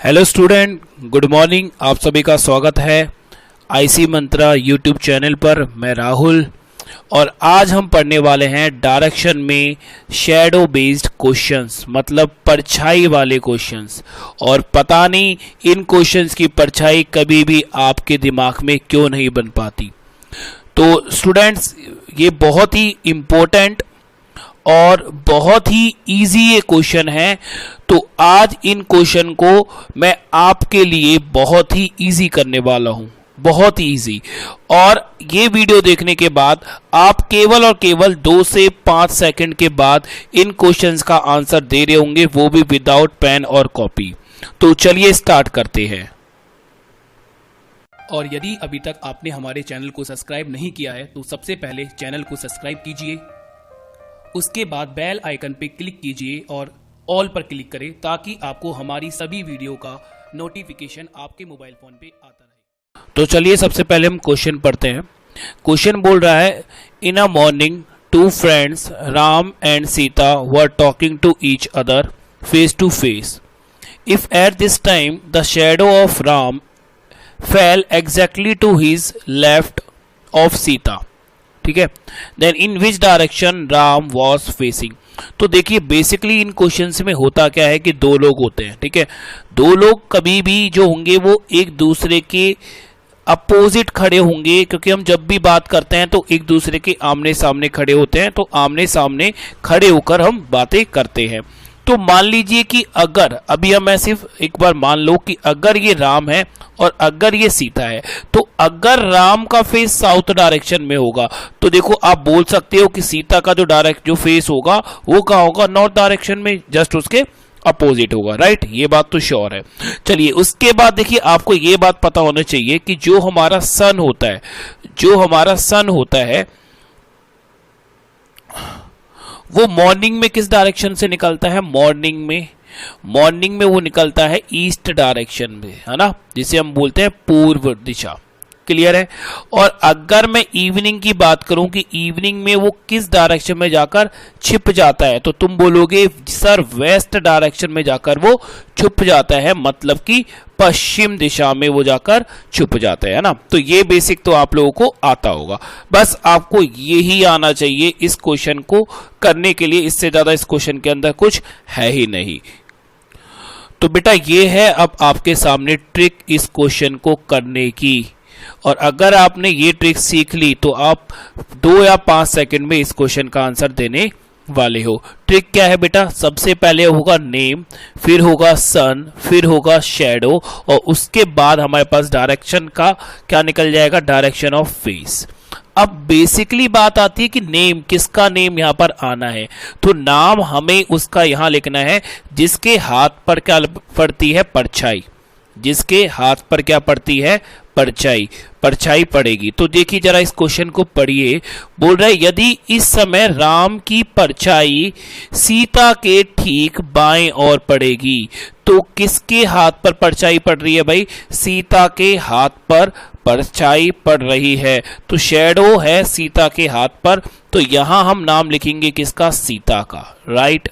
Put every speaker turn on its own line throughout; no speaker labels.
Hello student, good morning. आप सभी का स्वागत है आईसी मंत्रा यूट्यूब चैनल पर। मैं राहुल और आज हम पढ़ने वाले हैं डायरेक्शन में शैडो बेस्ड क्वेश्चंस, मतलब परछाई वाले क्वेश्चंस। और पता नहीं इन क्वेश्चंस की परछाई कभी भी आपके दिमाग में क्यों नहीं बन पाती। तो स्टूडेंट्स, ये बहुत ही इम्पोर्टेंट और बहुत ही इजी ये क्वेश्चन है। तो आज इन क्वेश्चन को मैं आपके लिए बहुत ही इजी करने वाला हूं, बहुत ही इजी। और ये वीडियो देखने के बाद आप केवल और केवल 2 से 5 सेकंड के बाद इन क्वेश्चंस का आंसर दे रहे होंगे, वो भी विदाउट पेन और कॉपी। तो चलिए स्टार्ट करते हैं। और यदि अभी तक आपने हमारे चैनल को सब्सक्राइब नहीं किया है तो सबसे पहले चैनल को सब्सक्राइब कीजिए, उसके बाद बेल आइकन पे क्लिक कीजिए और ऑल पर क्लिक करें ताकि आपको हमारी सभी वीडियो का नोटिफिकेशन आपके मोबाइल फोन पे आता रहे। तो चलिए सबसे पहले हम क्वेश्चन पढ़ते हैं। क्वेश्चन बोल रहा है, in a morning 2 friends Ram and Sita were talking to each other face to face. If at this time the shadow of Ram fell exactly to his left of Sita, ठीक है, then in which direction Ram was facing. तो देखिए basically इन questions में होता क्या है कि 2 लोग होते हैं, ठीक है। 2 लोग कभी भी जो होंगे वो एक दूसरे के अपोजिट खड़े होंगे, क्योंकि हम जब भी बात करते हैं तो एक दूसरे के आमने सामने खड़े होते हैं। तो आमने सामने खड़े होकर हम बातें करते हैं। तो मान लीजिए कि अगर अभी मैं सिर्फ एक बार मान लो कि अगर ये राम है और अगर ये सीता है, तो अगर राम का फेस साउथ डायरेक्शन में होगा तो देखो आप बोल सकते हो कि सीता का जो फेस होगा वो कहाँ होगा, नॉर्थ डायरेक्शन में, जस्ट उसके अपोजिट होगा, राइट। ये बात तो श्योर है। चलिए उसके बाद देखिए आपको ये बात पता होना चाहिए कि जो हमारा सन होता है वो मॉर्निंग में किस डायरेक्शन से निकलता है। मॉर्निंग में वो निकलता है ईस्ट डायरेक्शन में, है ना, जिसे हम बोलते हैं पूर्व दिशा। क्लियर है। और अगर मैं इवनिंग की बात करूं कि इवनिंग में वो किस डायरेक्शन में जाकर छिप जाता है, तो तुम बोलोगे सर वेस्ट डायरेक्शन में जाकर वो छुप जाता है, मतलब कि पश्चिम दिशा में वो जाकर छुप जाता है ना। तो ये बेसिक तो आप लोगों को आता होगा, बस आपको यही आना चाहिए इस क्वेश्चन को करने के लिए। इससे ज्यादा इस क्वेश्चन के अंदर कुछ है ही नहीं। तो बेटा ये है अब आपके सामने ट्रिक इस क्वेश्चन को करने की। और अगर आपने ये ट्रिक सीख ली तो आप 2 या 5 सेकंड में इस क्वेश्चन का आंसर देने वाले हो। ट्रिक क्या है बेटा, सबसे पहले होगा नेम, फिर होगा सन, फिर होगा शैडो, और उसके बाद हमारे पास डायरेक्शन का क्या निकल जाएगा, डायरेक्शन ऑफ फेस। अब बेसिकली बात आती है कि नेम, किसका नेम यहां पर आना है। तो नाम हमें उसका यहां लिखना है जिसके हाथ पर क्या पड़ती है, परछाई। जिसके हाथ पर क्या पड़ती है, परछाई पड़ेगी। तो देखिए जरा इस क्वेश्चन को पढ़िए। बोल रहे यदि इस समय राम की परछाई सीता के ठीक बाएं ओर पड़ेगी, तो किसके हाथ पर परछाई पड़ रही है भाई, सीता के हाथ पर परछाई पड़ रही है। तो शैडो है सीता के हाथ पर, तो यहां हम नाम लिखेंगे किसका, सीता का, राइट।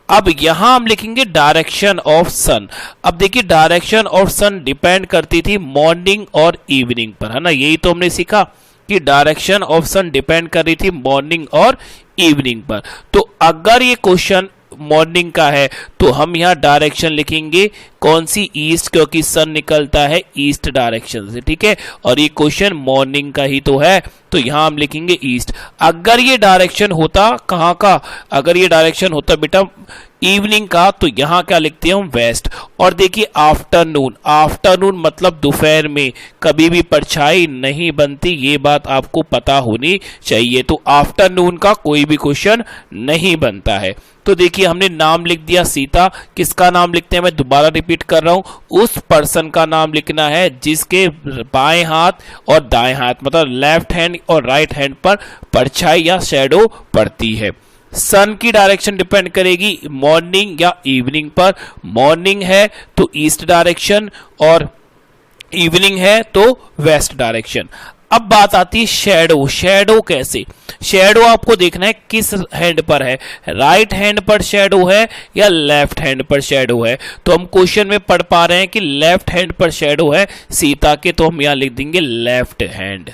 अब यहां हम लिखेंगे डायरेक्शन ऑफ सन। अब देखिए डायरेक्शन ऑफ सन डिपेंड करती थी मॉर्निंग और इवनिंग पर, है ना। यही तो हमने सीखा कि डायरेक्शन ऑफ सन डिपेंड कर रही थी मॉर्निंग और इवनिंग पर। तो अगर ये क्वेश्चन मॉर्निंग का है तो हम यहाँ डायरेक्शन लिखेंगे कौन सी, ईस्ट, क्योंकि सन निकलता है ईस्ट डायरेक्शन से, ठीक है। और ये क्वेश्चन मॉर्निंग का ही तो है, तो यहाँ हम लिखेंगे ईस्ट। अगर ये डायरेक्शन होता कहाँ का, अगर ये डायरेक्शन होता बेटा इवनिंग का, तो यहाँ क्या लिखते हैं हम, वेस्ट। और देखिए आफ्टरनून मतलब दोपहर में कभी भी परछाई नहीं बनती, ये बात आपको पता होनी चाहिए। तो आफ्टरनून का कोई भी क्वेश्चन नहीं बनता है। तो देखिए हमने नाम लिख दिया सीता, किसका नाम लिखते हैं, मैं दोबारा रिपीट कर रहा हूं, उस पर्सन का नाम लिखना है जिसके बाएं हाथ और दाएं हाथ मतलब लेफ्ट हैंड और राइट हैंड पर परछाई या शैडो पड़ती है। सन की डायरेक्शन डिपेंड करेगी मॉर्निंग या इवनिंग पर। मॉर्निंग है तो ईस्ट डायरेक्शन और इवनिंग है तो वेस्ट डायरेक्शन। अब बात आती है शेडो। शेडो कैसे? शेडो आपको देखना है किस हैंड पर है, राइट हैंड पर शेडो है या लेफ्ट हैंड पर शेडो है। तो हम क्वेश्चन में पढ़ पा रहे हैं कि लेफ्ट हैंड पर शेडो है सीता के, तो हम यहां लिख देंगे लेफ्ट हैंड।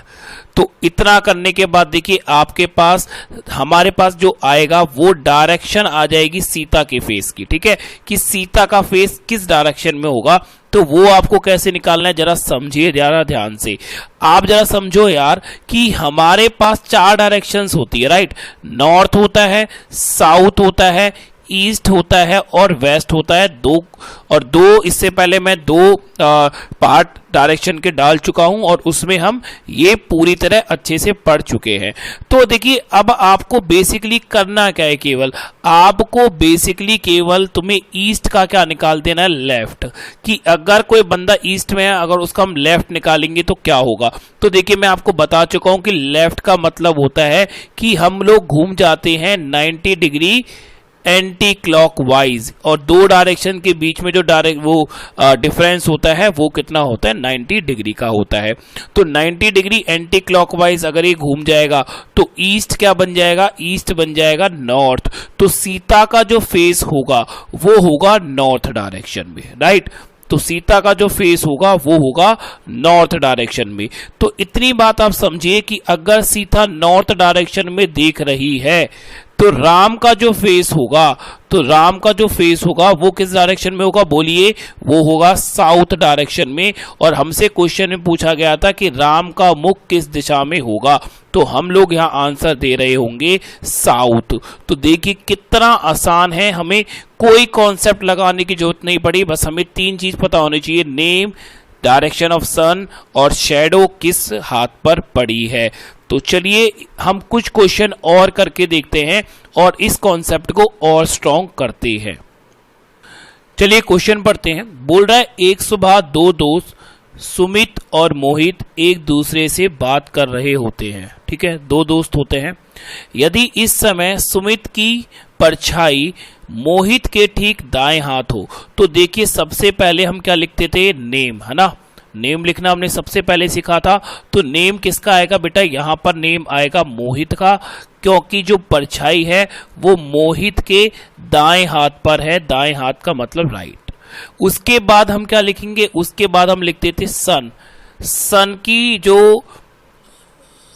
तो इतना करने के बाद देखिए आपके पास, हमारे पास जो आएगा वो डायरेक्शन आ जाएगी सीता के फेस की, ठीक है, कि सीता का फेस किस डायरेक्शन में होगा। तो वो आपको कैसे निकालना है जरा समझिए, जरा ध्यान से आप जरा समझो यार कि हमारे पास 4 डायरेक्शंस होती है, राइट। नॉर्थ होता है, साउथ होता है, ईस्ट होता है और वेस्ट होता है। दो इससे पहले मैं 2 पार्ट डायरेक्शन के डाल चुका हूं और उसमें हम ये पूरी तरह अच्छे से पढ़ चुके हैं। तो देखिए अब आपको बेसिकली करना क्या है, केवल आपको बेसिकली केवल तुम्हें ईस्ट का क्या निकाल देना है, लेफ्ट। कि अगर कोई बंदा ईस्ट में है, अगर उसका हम लेफ्ट निकालेंगे तो क्या होगा। तो देखिए मैं आपको बता चुका हूं कि लेफ्ट का मतलब होता है कि हम लोग घूम जाते हैं 90 डिग्री एंटी क्लॉकवाइज, और 2 डायरेक्शन के बीच में जो डिफरेंस होता है वो कितना होता है, 90 डिग्री का होता है। तो 90 डिग्री एंटी क्लॉकवाइज अगर ये घूम जाएगा तो ईस्ट क्या बन जाएगा, ईस्ट बन जाएगा नॉर्थ। तो सीता का जो फेस होगा वो होगा नॉर्थ डायरेक्शन में, राइट। तो सीता का जो फेस होगा वो होगा नॉर्थ डायरेक्शन में। तो इतनी बात आप समझिए कि अगर सीता नॉर्थ डायरेक्शन में देख रही है तो राम का जो फेस होगा, तो राम का जो फेस होगा वो किस डायरेक्शन में होगा, बोलिए, वो होगा साउथ डायरेक्शन में। और हमसे क्वेश्चन में पूछा गया था कि राम का मुख किस दिशा में होगा, तो हम लोग यहाँ आंसर दे रहे होंगे साउथ। तो देखिए कितना आसान है, हमें कोई कॉन्सेप्ट लगाने की जरूरत नहीं पड़ी, बस हमें 3 चीज पता होनी चाहिए, नेम, डायरेक्शन ऑफ सन और शेडो किस हाथ पर पड़ी है। तो चलिए हम कुछ क्वेश्चन और करके देखते हैं और इस कॉन्सेप्ट को और स्ट्रॉन्ग करते हैं। चलिए क्वेश्चन पढ़ते हैं। बोल रहा है एक सुबह 2 दोस्त सुमित और मोहित एक दूसरे से बात कर रहे होते हैं, ठीक है, 2 दोस्त होते हैं। यदि इस समय सुमित की परछाई मोहित के ठीक दाएं हाथ हो, तो देखिए सबसे पहले हम क्या लिखते थे, नेम, है ना, नेम लिखना हमने सबसे पहले सीखा था। तो नेम किसका आएगा बेटा, यहां पर नेम आएगा मोहित का, क्योंकि जो परछाई है वो मोहित के दाएं हाथ पर है, दाएं हाथ का मतलब राइट। उसके बाद हम क्या लिखेंगे, उसके बाद हम लिखते थे सन। सन की जो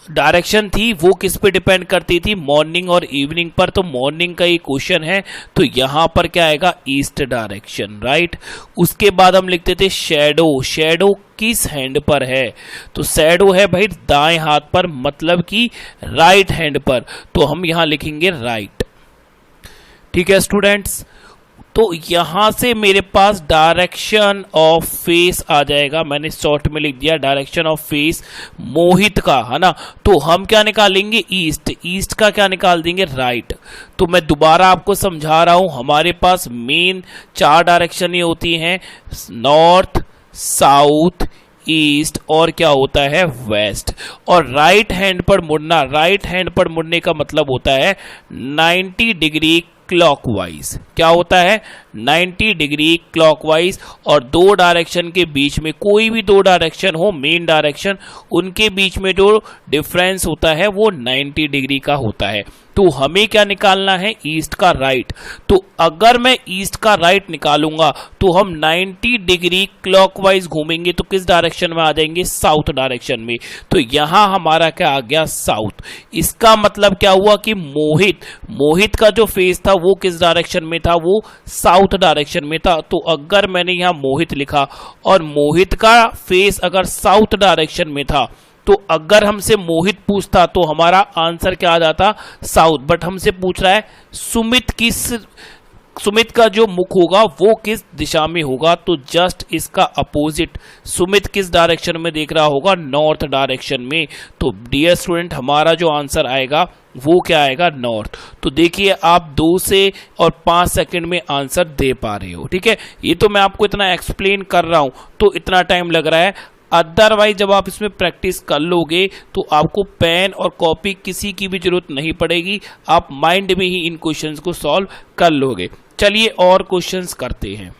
डायरेक्शन थी वो किस पे डिपेंड करती थी, मॉर्निंग और इवनिंग पर। तो मॉर्निंग का ये क्वेश्चन है, तो यहां पर क्या आएगा, ईस्ट डायरेक्शन, राइट। उसके बाद हम लिखते थे शेडो। शेडो किस हैंड पर है, तो शेडो है भाई दाएं हाथ पर, मतलब कि राइट हैंड पर, तो हम यहां लिखेंगे राइट। ठीक है स्टूडेंट्स, तो यहां से मेरे पास डायरेक्शन ऑफ फेस आ जाएगा, मैंने शॉर्ट में लिख दिया डायरेक्शन ऑफ फेस मोहित का, है ना। तो हम क्या निकालेंगे, ईस्ट। ईस्ट का क्या निकाल देंगे, राइट। तो मैं दोबारा आपको समझा रहा हूं, हमारे पास मेन 4 डायरेक्शन ही होती हैं, नॉर्थ, साउथ, ईस्ट और क्या होता है, वेस्ट। और राइट हैंड पर मुड़ना, राइट हैंड पर मुड़ने का मतलब होता है 90 डिग्री क्लॉकवाइज। क्या होता है, 90 डिग्री क्लॉकवाइज। और 2 डायरेक्शन के बीच में, कोई भी 2 डायरेक्शन हो, मेन डायरेक्शन, उनके बीच में जो डिफरेंस होता है वो 90 डिग्री का होता है। तो हमें क्या निकालना है, ईस्ट का राइट। तो अगर मैं ईस्ट का राइट निकालूंगा तो हम 90 डिग्री क्लॉकवाइज घूमेंगे तो किस डायरेक्शन में आ जाएंगे, साउथ डायरेक्शन में। तो यहां हमारा क्या आ गया, साउथ। इसका मतलब क्या हुआ कि मोहित का जो फेस था वो किस डायरेक्शन में था, वो साउथ डायरेक्शन में था। तो अगर मैंने यहां मोहित लिखा और मोहित का फेस अगर साउथ डायरेक्शन में था, तो अगर हमसे मोहित पूछता तो हमारा आंसर क्या आ जाता, साउथ। बट हमसे पूछ रहा है सुमित का जो मुख होगा वो किस दिशा में होगा, तो जस्ट इसका अपोजिट, सुमित किस डायरेक्शन में देख रहा होगा, नॉर्थ डायरेक्शन में। तो डियर स्टूडेंट हमारा जो आंसर आएगा वो क्या आएगा, नॉर्थ। तो देखिए आप 2 से और 5 सेकंड में आंसर दे पा रहे हो, ठीक है। ये तो मैं आपको इतना एक्सप्लेन कर रहा हूं तो इतना टाइम लग रहा है, अदरवाइज जब आप इसमें प्रैक्टिस कर लोगे तो आपको पेन और कॉपी किसी की भी जरूरत नहीं पड़ेगी, आप माइंड में ही इन क्वेश्चंस को सॉल्व कर लोगे। चलिए और क्वेश्चंस करते हैं।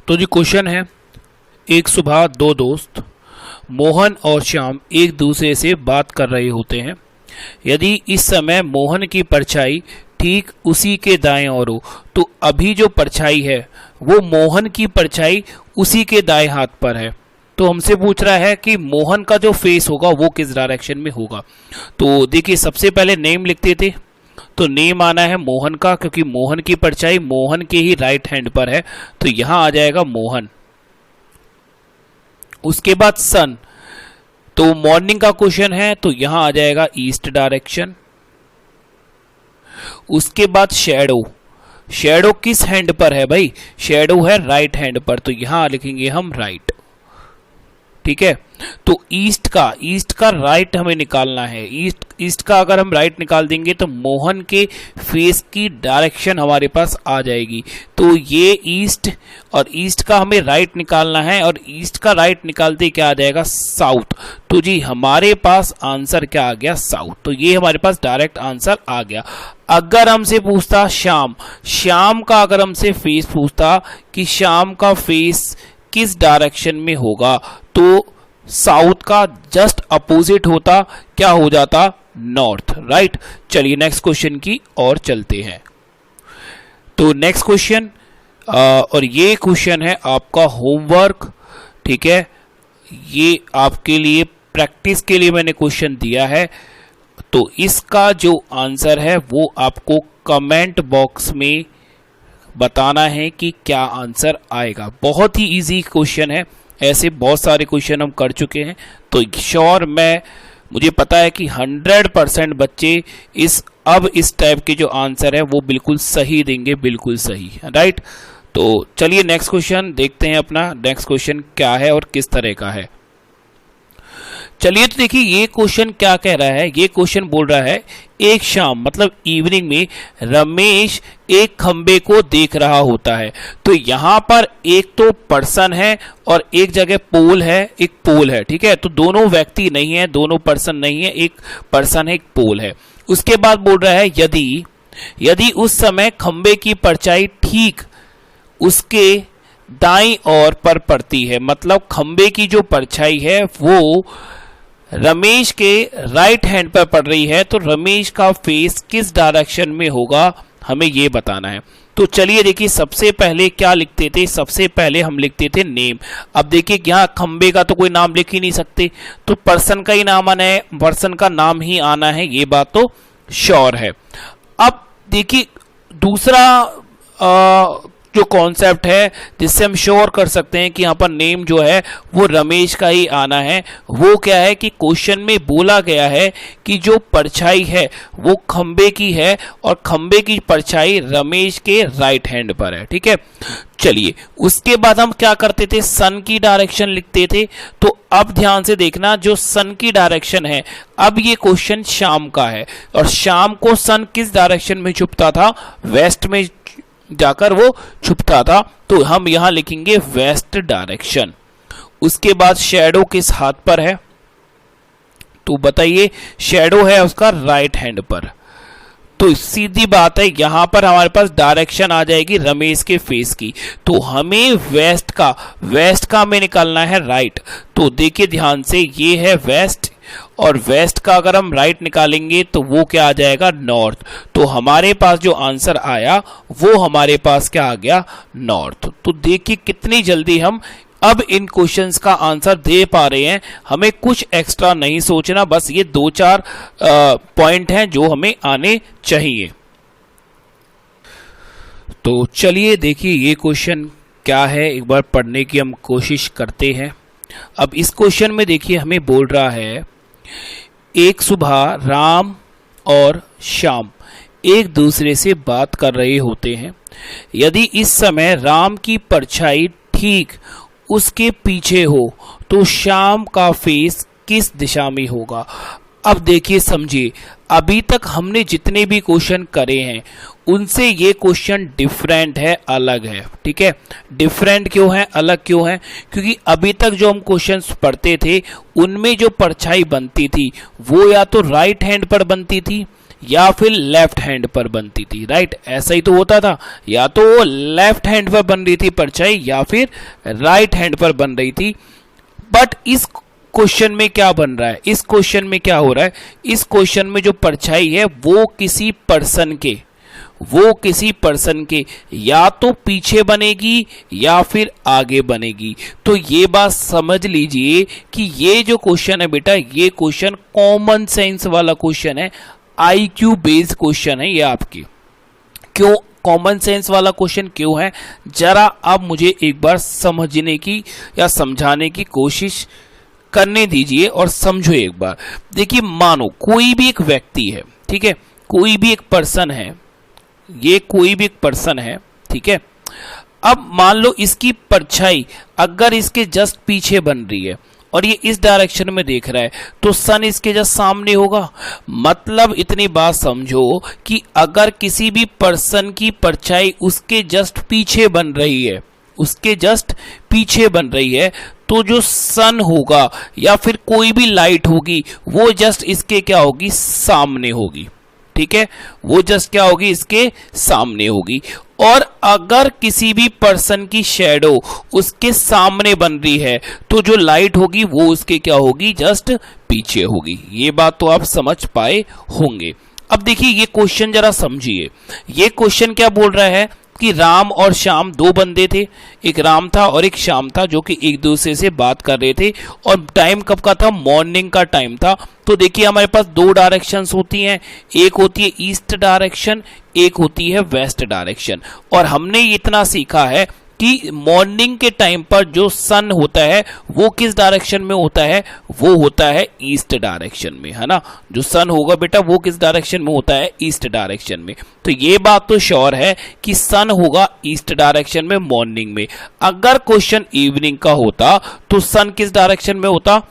तो जी क्वेश्चन है, एक सुबह 2 दोस्त मोहन और श्याम एक दूसरे से बात कर रहे होते हैं। यदि इस समय मोहन की परछाई ठीक उसी के दाएं ओर हो, तो अभी जो परछाई है वो मोहन की परछाई उसी के दाएं हाथ पर है। तो हमसे पूछ रहा है कि मोहन का जो फेस होगा वो किस डायरेक्शन में होगा। तो देखिए, सबसे पहले नेम लिखते थे, तो नेम आना है मोहन का, क्योंकि मोहन की परछाई मोहन के ही राइट हैंड पर है, तो यहां आ जाएगा मोहन। उसके बाद सन, तो मॉर्निंग का क्वेश्चन है, तो यहां आ जाएगा ईस्ट डायरेक्शन। उसके बाद शैडो, शैडो किस हैंड पर है भाई? शैडो है राइट हैंड पर, तो यहां लिखेंगे हम राइट। ठीक है, तो ईस्ट का राइट हमें निकालना है। ईस्ट का अगर हम राइट निकाल देंगे तो मोहन के फेस की डायरेक्शन हमारे पास आ जाएगी। तो ये ईस्ट, और ईस्ट का हमें राइट निकालना है, और ईस्ट का राइट निकालते क्या आ जाएगा? साउथ। तो जी हमारे पास आंसर क्या आ गया? साउथ। तो ये हमारे पास डायरेक्ट आंसर आ गया। अगर हमसे पूछता श्याम का, अगर हमसे फेस पूछता कि श्याम का फेस किस डायरेक्शन में होगा, तो साउथ का जस्ट अपोजिट होता, क्या हो जाता? नॉर्थ। राइट। चलिए नेक्स्ट क्वेश्चन की ओर चलते हैं। तो नेक्स्ट क्वेश्चन, और ये क्वेश्चन है आपका होमवर्क। ठीक है, ये आपके लिए प्रैक्टिस के लिए मैंने क्वेश्चन दिया है, तो इसका जो आंसर है वो आपको कमेंट बॉक्स में बताना है कि क्या आंसर आएगा। बहुत ही इजी क्वेश्चन है, ऐसे बहुत सारे क्वेश्चन हम कर चुके हैं, तो श्योर मुझे पता है कि 100% बच्चे इस टाइप के जो आंसर है वो बिल्कुल सही देंगे, बिल्कुल सही। राइट। तो चलिए नेक्स्ट क्वेश्चन देखते हैं अपना। नेक्स्ट क्वेश्चन क्या है और किस तरह का है? चलिए, तो देखिए ये क्वेश्चन क्या कह रहा है। ये क्वेश्चन बोल रहा है, एक शाम मतलब इवनिंग में रमेश एक खंबे को देख रहा होता है। तो यहां पर एक तो पर्सन है और एक जगह पोल है, एक पोल है। ठीक है, तो दोनों व्यक्ति नहीं है, दोनों पर्सन नहीं है, एक पर्सन है, एक पोल है। उसके बाद बोल रहा है, यदि उस समय खंबे की परछाई ठीक उसके दाईं ओर पर पड़ती है, मतलब खंबे की जो परछाई है वो रमेश के राइट हैंड पर पड़ रही है, तो रमेश का फेस किस डायरेक्शन में होगा, हमें ये बताना है। तो चलिए देखिए, सबसे पहले क्या लिखते थे? सबसे पहले हम लिखते थे नेम। अब देखिए यहाँ खंबे का तो कोई नाम लिख ही नहीं सकते, तो पर्सन का ही नाम आना है, पर्सन का नाम ही आना है, ये बात तो श्योर है। अब देखिए दूसरा जो कॉन्सेप्ट है जिससे हम श्योर कर सकते हैं कि यहाँ पर नेम जो है वो रमेश का ही आना है, वो क्या है कि क्वेश्चन में बोला गया है कि जो परछाई है वो खंबे की है और खंबे की परछाई रमेश के राइट हैंड पर है। ठीक है, चलिए उसके बाद हम क्या करते थे? सन की डायरेक्शन लिखते थे। तो अब ध्यान से देखना, जो सन की डायरेक्शन है, अब ये क्वेश्चन शाम का है, और शाम को सन किस डायरेक्शन में छुपता था? वेस्ट में जाकर वो छुपता था, तो हम यहां लिखेंगे वेस्ट डायरेक्शन। उसके बाद शैडो किस हाथ पर है? तो बताइए, शैडो है उसका राइट हैंड पर। तो सीधी बात है, यहां पर हमारे पास डायरेक्शन आ जाएगी रमेश के फेस की, तो हमें वेस्ट का हमें निकालना है राइट। तो देखिए ध्यान से, ये है वेस्ट, और वेस्ट का अगर हम राइट निकालेंगे तो वो क्या आ जाएगा? नॉर्थ। तो हमारे पास जो आंसर आया वो हमारे पास क्या आ गया? नॉर्थ। तो देखिए कितनी जल्दी हम अब इन क्वेश्चंस का आंसर दे पा रहे हैं, हमें कुछ एक्स्ट्रा नहीं सोचना, बस ये 2-4 पॉइंट हैं जो हमें आने चाहिए। तो चलिए देखिए ये क्वेश्चन क्या है, एक बार पढ़ने की हम कोशिश करते हैं। अब इस क्वेश्चन में देखिए हमें बोल रहा है, एक सुबह राम और श्याम एक दूसरे से बात कर रहे होते हैं। यदि इस समय राम की परछाई ठीक उसके पीछे हो तो श्याम का फेस किस दिशा में होगा? अब देखिए समझिए, अभी तक हमने जितने भी क्वेश्चन करे हैं उनसे ये क्वेश्चन डिफरेंट है, अलग है। ठीक है, डिफरेंट क्यों है, अलग क्यों है? क्योंकि अभी तक जो हम क्वेश्चंस पढ़ते थे उनमें जो परछाई बनती थी वो या तो राइट हैंड पर बनती थी या फिर लेफ्ट हैंड पर बनती थी। राइट, ऐसा ही तो होता था, या तो वो लेफ्ट हैंड पर बन रही थी परछाई या फिर राइट हैंड पर बन रही थी। बट इस क्वेश्चन में क्या बन रहा है, इस क्वेश्चन में क्या हो रहा है, इस क्वेश्चन में जो परछाई है वो किसी पर्सन के या तो पीछे बनेगी या फिर आगे बनेगी। तो ये बात समझ लीजिए कि ये जो क्वेश्चन है बेटा, ये क्वेश्चन कॉमन सेंस वाला क्वेश्चन है, आईक्यू बेस्ड क्वेश्चन है ये आपके। क्यों कॉमन सेंस वाला क्वेश्चन क्यों है, जरा आप मुझे एक बार समझने की या समझाने की कोशिश करने दीजिए और समझो एक बार। देखिए मानो कोई भी एक व्यक्ति है, ठीक है, कोई भी एक पर्सन है, ये कोई भी एक पर्सन है, ठीक है। अब मान लो इसकी परछाई अगर इसके जस्ट पीछे बन रही है और ये इस डायरेक्शन में देख रहा है तो सन इसके जस्ट सामने होगा। मतलब इतनी बात समझो कि अगर किसी भी पर्सन की परछाई उसके जस्ट पीछे बन रही है, उसके जस्ट पीछे बन रही है, तो जो सन होगा या फिर कोई भी लाइट होगी वो जस्ट इसके क्या होगी, सामने होगी, ठीक है, वो जस्ट क्या होगी, इसके सामने होगी। और अगर किसी भी पर्सन की शैडो उसके सामने बन रही है तो जो लाइट होगी वो उसके क्या होगी, जस्ट पीछे होगी। ये बात तो आप समझ पाए होंगे। अब देखिए ये क्वेश्चन जरा समझिए, ये क्वेश्चन क्या बोल रहा है कि राम और श्याम दो बंदे थे, एक राम था और एक श्याम था, जो कि एक दूसरे से बात कर रहे थे और टाइम कब का था, मॉर्निंग का टाइम था। तो देखिए हमारे पास दो डायरेक्शंस होती हैं, एक होती है ईस्ट डायरेक्शन, एक होती है वेस्ट डायरेक्शन। और हमने इतना सीखा है कि मॉर्निंग के टाइम पर जो सन होता है वो किस डायरेक्शन में होता है, वो होता है ईस्ट डायरेक्शन में, है ना। जो सन होगा बेटा वो किस डायरेक्शन में होता है, ईस्ट डायरेक्शन में। तो ये बात तो श्योर है कि सन होगा ईस्ट डायरेक्शन में मॉर्निंग में। अगर क्वेश्चन इवनिंग का होता तो सन किस डायरेक्शन में होता,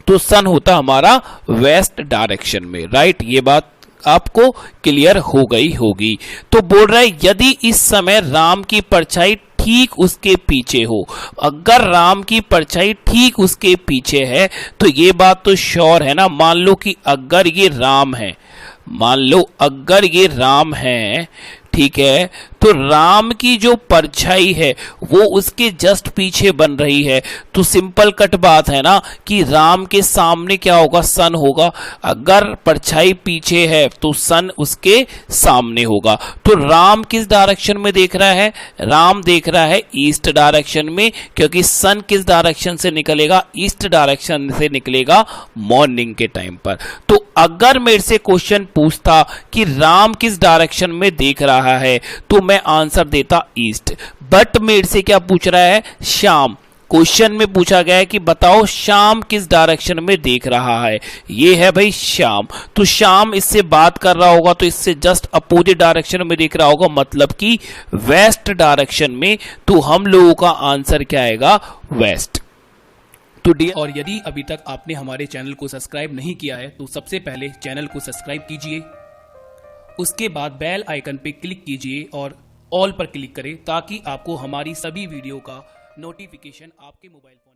तो सन होता हमारा वेस्ट डायरेक्शन में, राइट। ये बात आपको क्लियर हो गई होगी। तो बोल रहा है यदि इस समय राम की परछाई ठीक उसके पीछे हो, अगर राम की परछाई ठीक उसके पीछे है तो ये बात तो श्योर है ना। मान लो कि अगर ये राम है, मान लो अगर ये राम है, ठीक है, तो राम की जो परछाई है वो उसके जस्ट पीछे बन रही है। तो सिंपल कट बात है ना कि राम के सामने क्या होगा, सन होगा। अगर परछाई पीछे है तो सन उसके सामने होगा। तो राम किस डायरेक्शन में देख रहा है, राम देख रहा है ईस्ट डायरेक्शन में, क्योंकि सन किस डायरेक्शन से निकलेगा, ईस्ट डायरेक्शन से निकलेगा मॉर्निंग के टाइम पर। तो अगर मेरे से क्वेश्चन पूछता कि राम किस डायरेक्शन में देख रहा है तो मैं आंसर देता ईस्ट। बट मेरे से क्या पूछ रहा है, श्याम। क्वेश्चन में पूछा गया है कि बताओ श्याम किस डायरेक्शन में देख रहा है, ये है भाई श्याम। तो श्याम इससे बात कर रहा होगा तो इससे जस्ट अपोजिट डायरेक्शन में देख रहा होगा, मतलब कि वेस्ट डायरेक्शन में। तो हम लोगों का आंसर क्या आएगा, वेस्ट। तो डियर, और यदि अभी तक आपने हमारे चैनल को सब्सक्राइब नहीं किया है तो सबसे पहले चैनल को सब्सक्राइब कीजिए, उसके बाद बेल आइकन पे क्लिक कीजिए और ऑल पर क्लिक करें ताकि आपको हमारी सभी वीडियो का नोटिफिकेशन आपके मोबाइल फोन